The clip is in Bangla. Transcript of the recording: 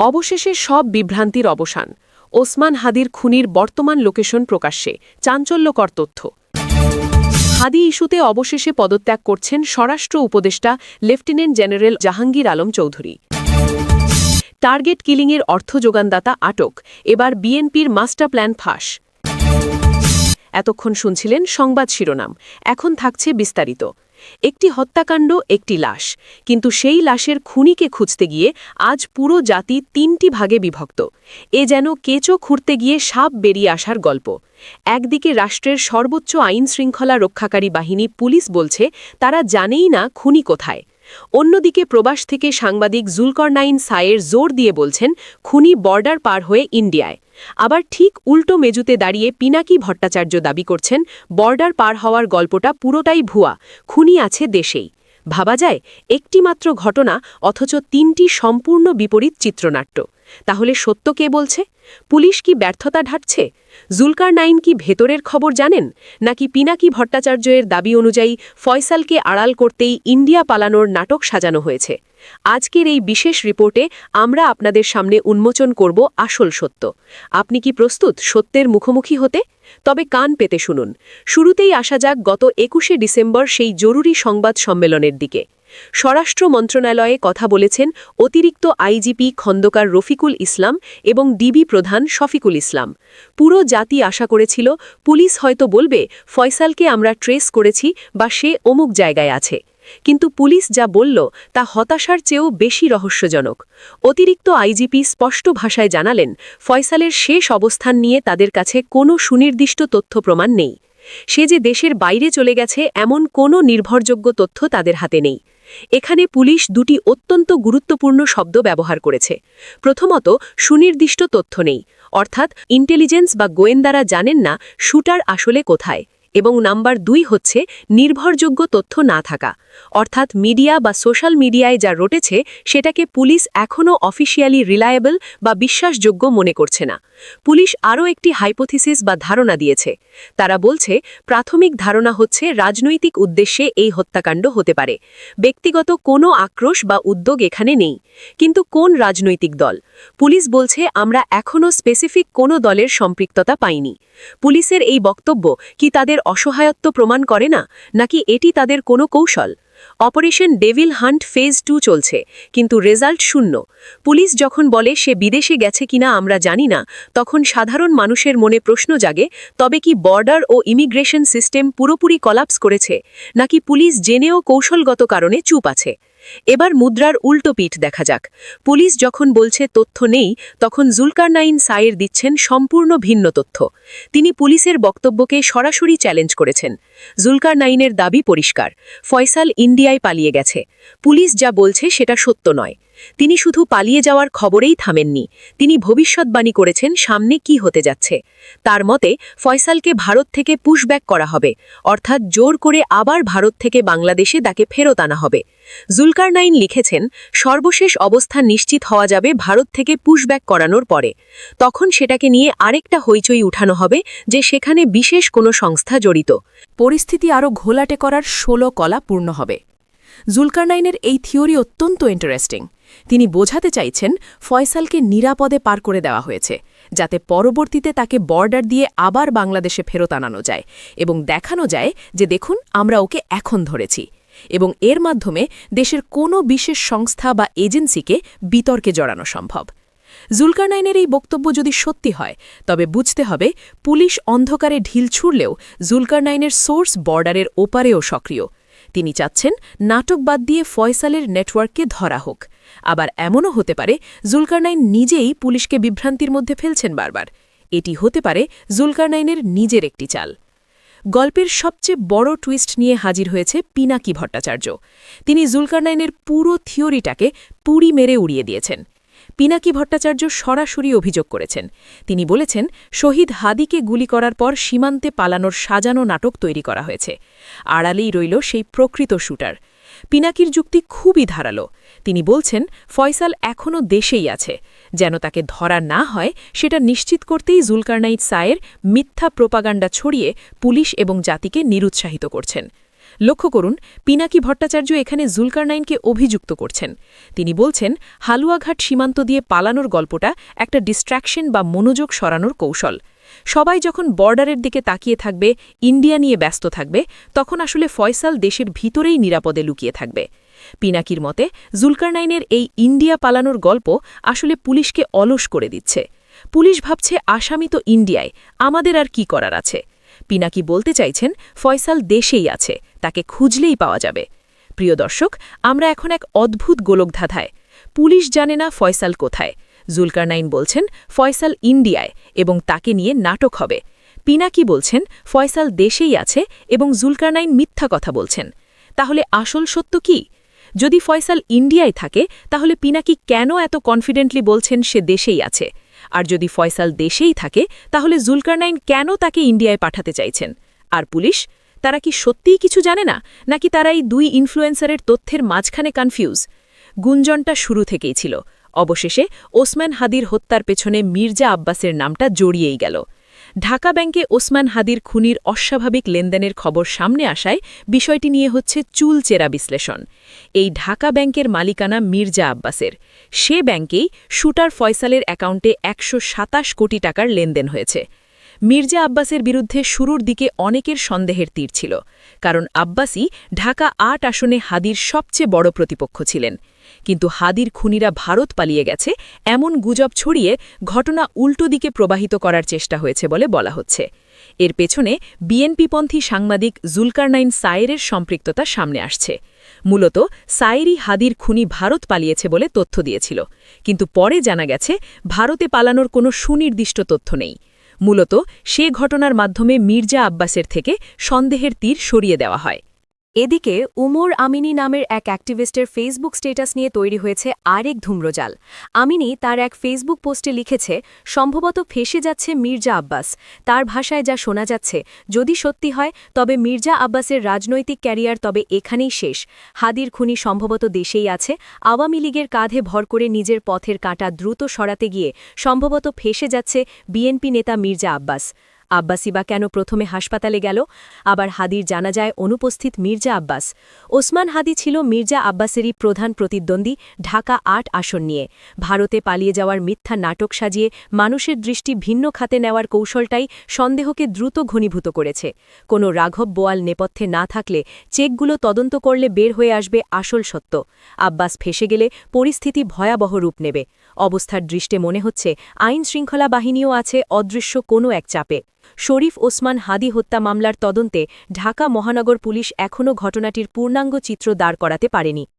অবশেষে সব বিভ্রান্তির অবসান। ওসমান হাদির খুনির বর্তমান লোকেশন প্রকাশ্যে, চাঞ্চল্যকর তথ্য। হাদি ইস্যুতে অবশেষে পদত্যাগ করছেন স্বরাষ্ট্র উপদেষ্টা lieutenant general Jahangir Alam Chowdhury. Target কিলিংয়ের অর্থ যোগানদাতা আটক, এবার বিএনপির মাস্টার প্ল্যান ফাঁস। এতক্ষণ শুনছিলেন সংবাদ শিরোনাম, এখন থাকছে বিস্তারিত। একটি হত্যাকাণ্ড, একটি লাশ, কিন্তু সেই লাশের খুনিকে খুঁজতে গিয়ে আজ পুরো জাতি তিনটি ভাগে বিভক্ত। এ যেন কেঁচো খুঁড়তে গিয়ে সাপ বেরিয়ে আসার গল্প। একদিকে রাষ্ট্রের সর্বোচ্চ আইন শৃঙ্খলা রক্ষাকারী বাহিনী পুলিশ বলছে তারা জানেই না খুনি কোথায়। অন্যদিকে প্রবাস থেকে সাংবাদিক জুলকারনাইন সায়ের জোর দিয়ে বলছেন খুনি বর্ডার পার হয়ে ইন্ডিয়ায়। আবার ঠিক উল্টো মেজুতে দাঁড়িয়ে পিনাকি ভট্টাচার্য দাবি করছেন বর্ডার পার হওয়ার গল্পটা পুরোটাই ভুয়া, খুনি আছে দেশেই। ভাবা যায়, একটিমাত্র ঘটনা অথচ তিনটি সম্পূর্ণ বিপরীত চিত্রনাট্য। তাহলে সত্য কে বলছে? পুলিশ কি ব্যর্থতা ঢাকছে? জুলকারনাইন কি ভেতরের খবর জানেন, নাকি পিনাকি ভট্টাচার্যের দাবি অনুযায়ী ফয়সালকে আড়াল করতেই ইন্ডিয়া পালানোর নাটক সাজানো হয়েছে? আজকের এই বিশেষ রিপোর্টে আমরা আপনাদের সামনে উন্মোচন করব আসল সত্য। আপনি কি প্রস্তুত সত্যের মুখোমুখি হতে? তবে কান পেতে শুনুন। শুরুতেই আসা যাক গত ২১শে ডিসেম্বর সেই জরুরি সংবাদ সম্মেলনের দিকে। স্বরাষ্ট্র মন্ত্রণালয়ে কথা বলেছেন অতিরিক্ত আইজিপি খন্দকার রফিকুল ইসলাম এবং ডিবি প্রধান শফিকুল ইসলাম। পুরো জাতি আশা করেছিল পুলিশ হয়তো বলবে ফয়সালকে আমরা ট্রেস করেছি বা সে অমুক জায়গায় আছে। কিন্তু পুলিশ যা বলল তা হতাশার চেয়েও বেশি রহস্যজনক। অতিরিক্ত আইজিপি স্পষ্ট ভাষায় জানালেন ফয়সালের শেষ অবস্থান নিয়ে তাদের কাছে কোনো সুনির্দিষ্ট তথ্য প্রমাণ নেই। সে যে দেশের বাইরে চলে গেছে এমন কোনো নির্ভরযোগ্য তথ্য তাদের হাতে নেই। এখানে পুলিশ দুটি অত্যন্ত গুরুত্বপূর্ণ শব্দ ব্যবহার করেছে। প্রথমত, সুনির্দিষ্ট তথ্য নেই, অর্থাৎ ইন্টেলিজেন্স বা গোয়েন্দারা জানেন না শুটার আসলে কোথায়। এবং নাম্বার ২ হচ্ছে নির্ভরযোগ্য তথ্য না থাকা, অর্থাৎ মিডিয়া বা সোশ্যাল মিডিয়ায় যা রটেছে সেটাকে পুলিশ এখনও অফিসিয়ালি রিলায়েবল বা বিশ্বাসযোগ্য মনে করছে না। পুলিশ আরও একটি হাইপোথিসিস বা ধারণা দিয়েছে। তারা বলছে প্রাথমিক ধারণা হচ্ছে রাজনৈতিক উদ্দেশ্যে এই হত্যাকাণ্ড হতে পারে। ব্যক্তিগত কোনো আক্রোশ বা উদ্যোগ এখানে নেই। কিন্তু কোন রাজনৈতিক দল? পুলিশ বলছে আমরা এখনও স্পেসিফিক কোনো দলের সম্পৃক্ততা পাইনি। পুলিশের এই বক্তব্য কি তাদের অসহায়ত্ব প্রমাণ করে না, নাকি এটি তাদের কোনো কৌশল? অপারেশন ডেভিল হান্ট ফেজ 2 চলছে, কিন্তু রেজাল্ট শূন্য। পুলিশ যখন বলে সে বিদেশে গেছে কিনা আমরা জানি না, তখন সাধারণ মানুষের মনে প্রশ্ন জাগে, তবে কি বর্ডার ও ইমিগ্রেশন সিস্টেম পুরোপুরি কলাপস করেছে, নাকি পুলিশ জেনেও কৌশলগত কারণে চুপ আছে? এবার মুদ্রার উল্টো পিঠ দেখা যাক। পুলিশ যখন বলছে তথ্য নেই, তখন জুলকারনাইন সায়ের দিচ্ছেন সম্পূর্ণ ভিন্ন তথ্য। তিনি পুলিশের বক্তব্যকে সরাসরি চ্যালেঞ্জ করেছেন। জুলকারনাইনের দাবি পরিষ্কার, ফয়সাল ইন্ডিয়ায় পালিয়ে গেছে। পুলিশ যা বলছে সেটা সত্য নয়। তিনি শুধু পালিয়ে যাওয়ার খবরেই থামেননি, তিনি ভবিষ্যৎবাণী করেছেন সামনে কি হতে যাচ্ছে। তার মতে ফয়সালকে ভারত থেকে পুশব্যাক করা হবে, অর্থাৎ জোর করে আবার ভারত থেকে বাংলাদেশে তাকে ফেরত আনা হবে। জুলকারনাইন লিখেছেন সর্বশেষ অবস্থা নিশ্চিত হওয়া যাবে ভারত থেকে পুশব্যাক করানোর পরে। তখন সেটাকে নিয়ে আরেকটা হইচই উঠানো হবে যে সেখানে বিশেষ কোনো সংস্থা জড়িত। পরিস্থিতি আরও ঘোলাটে করার ১৬ কলা পূর্ণ হবে। জুলকারনাইনের এই থিওরি অত্যন্ত ইন্টারেস্টিং। তিনি বোঝাতে চাইছেন ফয়সালকে নিরাপদে পার করে দেওয়া হয়েছে, যাতে পরবর্তীতে তাকে বর্ডার দিয়ে আবার বাংলাদেশে ফেরত আনানো যায় এবং দেখানো যায় যে দেখুন আমরা ওকে এখন ধরেছি। এবং এর মাধ্যমে দেশের কোনো বিশেষ সংস্থা বা এজেন্সিকে বিতর্কে জড়ানো সম্ভব। জুলকারনাইনের এই বক্তব্য যদি সত্যি হয়, তবে বুঝতে হবে পুলিশ অন্ধকারে ঢিল ছুড়লেও জুলকারনাইনের সোর্স বর্ডারের ওপারেও সক্রিয়। তিনি চাচ্ছেন নাটক বাদ দিয়ে ফয়সালের নেটওয়ার্ককে ধরা হোক। আবার এমনও হতে পারে জুলকারনাইন নিজেই পুলিশকে বিভ্রান্তির মধ্যে ফেলছেন বারবার। এটি হতে পারে জুলকারনাইনের নিজের একটি চাল। গল্পের সবচেয়ে বড় টুইস্ট নিয়ে হাজির হয়েছে পিনাকি ভট্টাচার্য। তিনি জুলকারনাইনের পুরো থিওরিটাকে পুরি মেরে উড়িয়ে দিয়েছেন। পিনাকি ভট্টাচার্য সরাসরি অভিযোগ করেছেন। তিনি বলেছেন শহীদ হাদিকে গুলি করার পর সীমান্তে পালানোর সাজানো নাটক তৈরি করা হয়েছে। আড়ালেই রইল সেই প্রকৃত শুটার। পিনাকির যুক্তি খুবই ধারালো। তিনি বলছেন ফয়সাল এখনও দেশেই আছে, যেন তাকে ধরা না হয় সেটা নিশ্চিত করতেই জুলকারনাইন সায়ের মিথ্যা প্রোপাগান্ডা ছড়িয়ে পুলিশ এবং জাতিকে নিরুৎসাহিত করছেন। লক্ষ্য করুন, পিনাকি ভট্টাচার্য এখানে জুলকারনাইনকে অভিযুক্ত করছেন। তিনি বলছেন, হালুয়াঘাট সীমান্ত দিয়ে পালানোর গল্পটা একটা ডিস্ট্র্যাকশন বা মনোযোগ সরানোর কৌশল। সবাই যখন বর্ডারের দিকে তাকিয়ে থাকবে, ইন্ডিয়া নিয়ে ব্যস্ত থাকবে, তখন আসলে ফয়সাল দেশের ভিতরেই নিরাপদে লুকিয়ে থাকবে। পিনাকির মতে, জুলকারনাইনের এই ইন্ডিয়া পালানোর গল্প আসলে পুলিশকে অলস করে দিচ্ছে। পুলিশ ভাবছে, আসামি তো ইন্ডিয়ায়, আমাদের আর কি করার আছে। পিনাকি বলতে চাইছেন, ফয়সাল দেশেই আছে, তাকে খুঁজলেই পাওয়া যাবে। প্রিয় দর্শক, আমরা এখন এক অদ্ভুত গোলকধাঁধায়। পুলিশ জানে না ফয়সাল কোথায়। জুলকারনাইন বলছেন, ফয়সাল ইন্ডিয়ায় এবং তাকে নিয়ে নাটক হবে। পিনাকি বলছেন, ফয়সাল দেশেই আছে এবং জুলকারনাইন মিথ্যা কথা বলছেন। তাহলে আসল সত্য কি? যদি ফয়সাল ইন্ডিয়ায় থাকে, তাহলে পিনাকি কেন এত কনফিডেন্টলি বলছেন সে দেশেই আছে? আর যদি ফয়সাল দেশেই থাকে, তাহলে জুলকারনাইন কেন তাকে ইন্ডিয়ায় পাঠাতে চাইছেন? আর পুলিশ, তারা কি সত্যিই কিছু জানে না, নাকি তারা এই দুই ইনফ্লুয়েন্সারের তথ্যের মাঝখানে কনফিউজ? গুঞ্জনটা শুরু থেকেই ছিল। অবশেষে ওসমান হাদির হত্যার পেছনে মির্জা আব্বাসের নামটা জড়িয়েই গেল। ঢাকা ব্যাংকে ওসমান হাদির খুনির অস্বাভাবিক লেনদেনের খবর সামনে আসায় বিষয়টি নিয়ে হচ্ছে চুলচেরা বিশ্লেষণ। এই ঢাকা ব্যাংকের মালিকানা মির্জা আব্বাসের। সে ব্যাংকেই শুটার ফয়সালের অ্যাকাউন্টে ১২৭ কোটি টাকার লেনদেন হয়েছে। মির্জা আব্বাসের বিরুদ্ধে শুরুর দিকে অনেকের সন্দেহের তীর ছিল, কারণ আব্বাসী ঢাকা ৮ আসনে হাদির সবচেয়ে বড় প্রতিপক্ষ ছিলেন। কিন্তু হাদির খুনিরা ভারত পালিয়ে গেছে এমন গুজব ছড়িয়ে ঘটনা উল্টো দিকে প্রবাহিত করার চেষ্টা হয়েছে বলে বলা হচ্ছে। এর পেছনে বিএনপিপন্থী সাংবাদিক জুলকারনাইন সায়েরের সম্পৃক্ততা সামনে আসছে। মূলত সায়েরই হাদির খুনি ভারত পালিয়েছে বলে তথ্য দিয়েছিল, কিন্তু পরে জানা গেছে ভারতে পালানোর কোনো সুনির্দিষ্ট তথ্য নেই। মূলত সে ঘটনার মাধ্যমে মির্জা আব্বাসের থেকে সন্দেহের তীর সরিয়ে দেওয়া হয়। এদিকে উমর আমিনী নামের এক অ্যাক্টিভিস্টের ফেসবুক স্ট্যাটাস নিয়ে তৈরি হয়েছে আরেক ধূম্রজাল। আমিনী তার এক ফেসবুক পোস্টে লিখেছে, সম্ভবত ফেঁসে যাচ্ছে মির্জা আব্বাস। তার ভাষায় যা শোনা যাচ্ছে, যদি সত্যি হয় তবে মির্জা আব্বাসের রাজনৈতিক ক্যারিয়ার তবে এখানেই শেষ। হাদির খুনি সম্ভবত দেশেই আছে। আওয়ামী লীগের কাঁধে ভর করে নিজের পথের কাঁটা দ্রুত সরাতে গিয়ে সম্ভবত ফেঁসে যাচ্ছে বিএনপি নেতা মির্জা আব্বাস। আব্বাসী বা কেন প্রথমে হাসপাতালে গেল? আবার হাদির জানাজায় অনুপস্থিত মির্জা আব্বাস। ওসমান হাদি ছিল মির্জা আব্বাসেরই প্রধান প্রতিদ্বন্দ্বী ঢাকা ৮ আসন নিয়ে। ভারতে পালিয়ে যাওয়ার মিথ্যা নাটক সাজিয়ে মানুষের দৃষ্টি ভিন্ন খাতে নেওয়ার কৌশলটাই সন্দেহকে দ্রুত ঘনীভূত করেছে। কোনো রাঘব বোয়াল নেপথ্যে না থাকলে চেকগুলো তদন্ত করলে বের হয়ে আসবে আসল সত্য। আব্বাস ফেঁসে গেলে পরিস্থিতি ভয়াবহ রূপ নেবে। অবস্থার দৃষ্টে মনে হচ্ছে আইন শৃঙ্খলা বাহিনীও আছে অদৃশ্য কোনো এক চাপে। শরীফ ওসমান হাদি হত্যা মামলার তদন্তে ঢাকা মহানগর পুলিশ এখনও ঘটনাটির পূর্ণাঙ্গ চিত্র দাঁড় করাতে পারেনি।